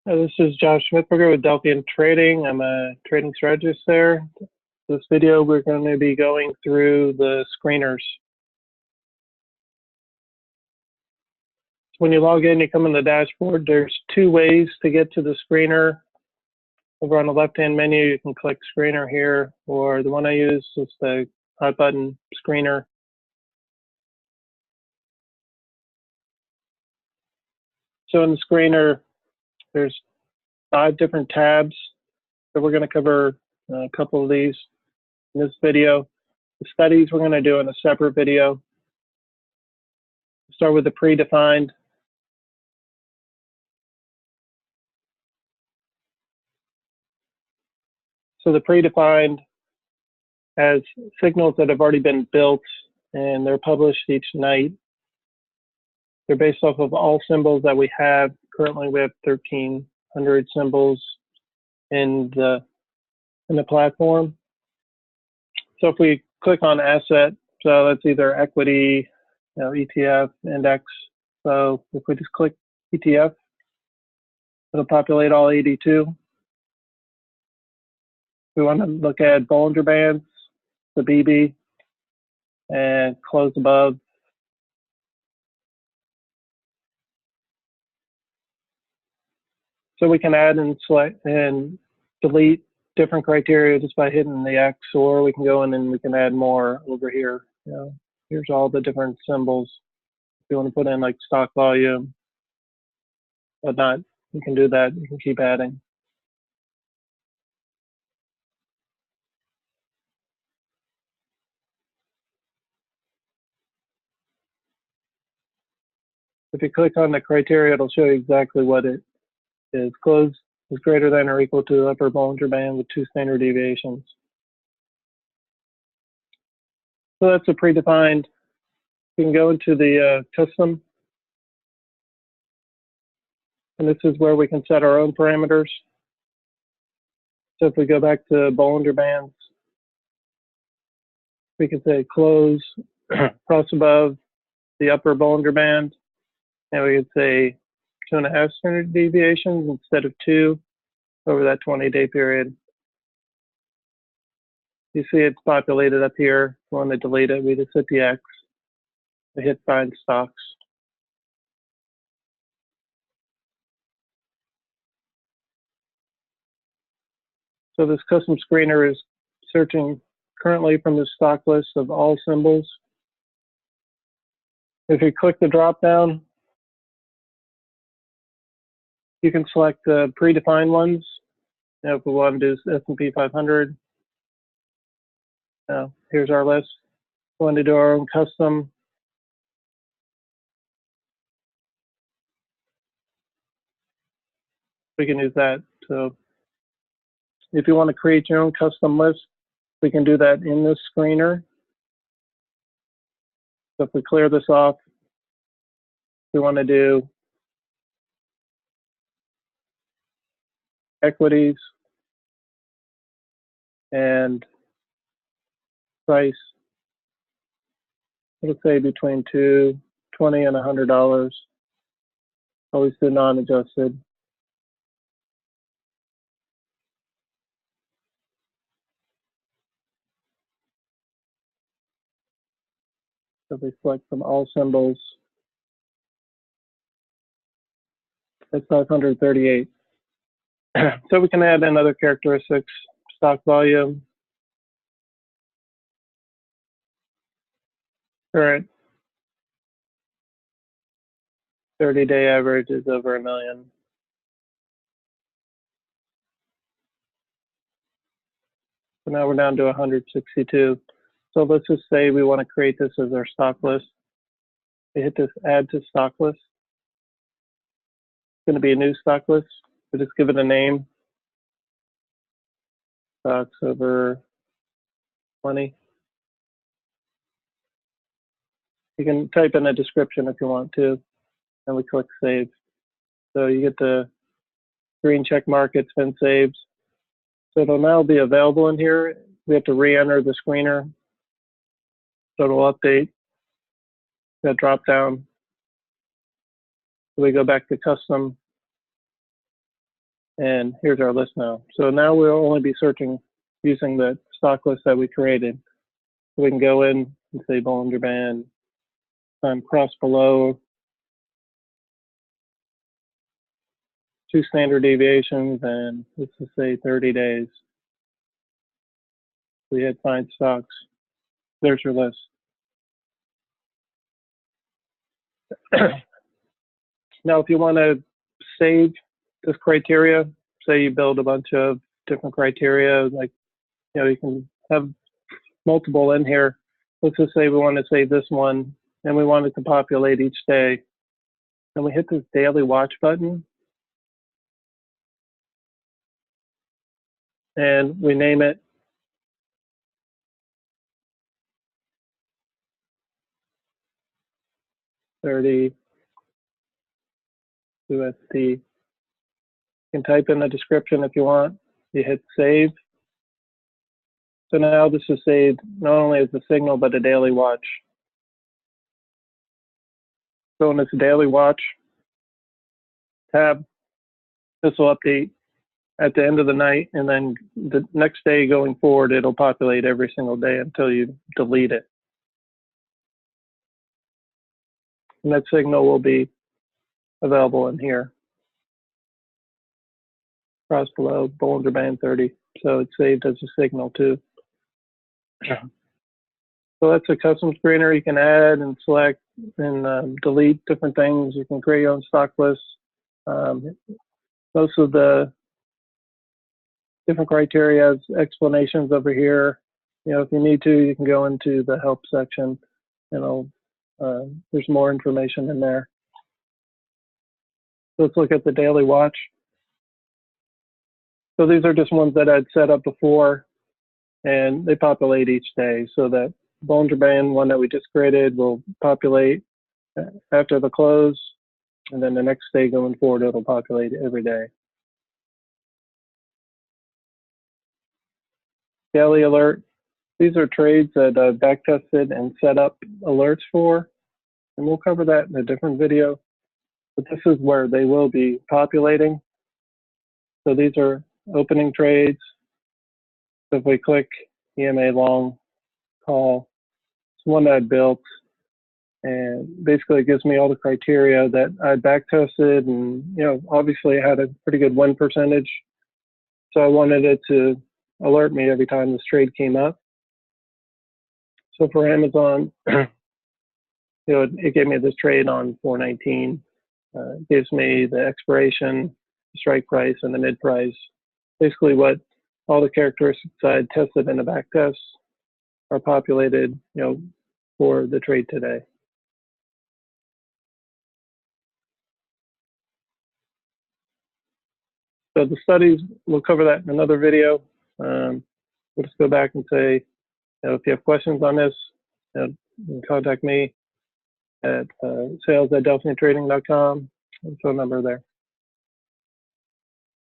This is Josh Schmidberger with Delphian Trading. I'm a trading strategist there. This video, we're going to be going through the screeners. When you log in, you come in the dashboard. There's two ways to get to the screener. Over on the left-hand menu, you can click screener here, or the one I use is the hot button screener. So in the screener, there's 5 different tabs. So we're going to cover a couple of these in this video. The studies we're going to do in a separate video. Start with the predefined. So the predefined has signals that have already been built and they're published each night. They're based off of all symbols that we have. Currently we have 1,300 symbols in the platform. So if we click on asset, so that's either equity, ETF, index. So if we just click ETF, it'll populate all 82. We want to look at Bollinger Bands, the BB, and close above. So we can add and select and delete different criteria just by hitting the X, or we can go in and we can add more over here. Here's all the different symbols. If you want to put in like stock volume, whatnot, you can do that. You can keep adding. If you click on the criteria, it'll show you exactly what it is. Close is greater than or equal to the upper Bollinger Band with 2 standard deviations. So that's a predefined. You can go into the custom, and this is where we can set our own parameters. So if we go back to Bollinger Bands, we can say close, cross above the upper Bollinger Band, and we could say 2.5 standard deviations instead of 2 over that 20-day period. You see it's populated up here. If we want to delete it, we just hit the X. We hit find stocks. So this custom screener is searching currently from the stock list of all symbols. If you click the drop down, you can select the predefined ones. If we want to do S&P 500, here's our list. If we want to do our own custom, we can use that. So if you want to create your own custom list, we can do that in this screener. So if we clear this off, we want to do equities and price. It'll say between $20 and $100. Always do non-adjusted. So we select from all symbols. That's 538. So we can add in other characteristics, stock volume, current 30-day average is over 1 million. So now we're down to 162. So let's just say we want to create this as our stock list. We hit this add to stock list. It's going to be a new stock list. We just give it a name. Stocks over 20. You can type in a description if you want to, and we click save. So you get the green check mark, it's been saved. So it'll now be available in here. We have to re-enter the screener. So it'll update. That drop down. So we go back to custom. And here's our list now. So now we'll only be searching using the stock list that we created. So we can go in and say Bollinger Band, cross below, 2 standard deviations, and let's just say 30 days. We hit find stocks. There's your list. Now, if you want to save this criteria, say you build a bunch of different criteria, like, you can have multiple in here. Let's just say we want to save this one and we want it to populate each day. And we hit this daily watch button and we name it $30 USD. You can type in the description if you want. You hit save. So now this is saved not only as a signal, but a daily watch. So in this daily watch tab, this will update at the end of the night, and then the next day going forward, it'll populate every single day until you delete it. And that signal will be available in here. Cross below, Bollinger Band 30. So it's saved as a signal too. So that's a custom screener. You can add and select and delete different things. You can create your own stock lists. Most of the different criteria has explanations over here. If you need to, you can go into the help section and there's more information in there. So let's look at the daily watch. So these are just ones that I'd set up before, and they populate each day. So that Bollinger Band one that we just created will populate after the close, and then the next day going forward, it'll populate every day. Daily alert. These are trades that I've back tested and set up alerts for, and we'll cover that in a different video. But this is where they will be populating. So these are opening trades. So if we click EMA long call, it's one that I built, and basically it gives me all the criteria that I back tested, and obviously I had a pretty good win percentage. So I wanted it to alert me every time this trade came up. So for Amazon, it gave me this trade on 419. It gives me the expiration, strike price, and the mid price. Basically what all the characteristics I had tested in the back test are populated, for the trade today. So the studies, we'll cover that in another video. We'll just go back and say, if you have questions on this, you can contact me at sales@delphiantrading.com, and phone number there.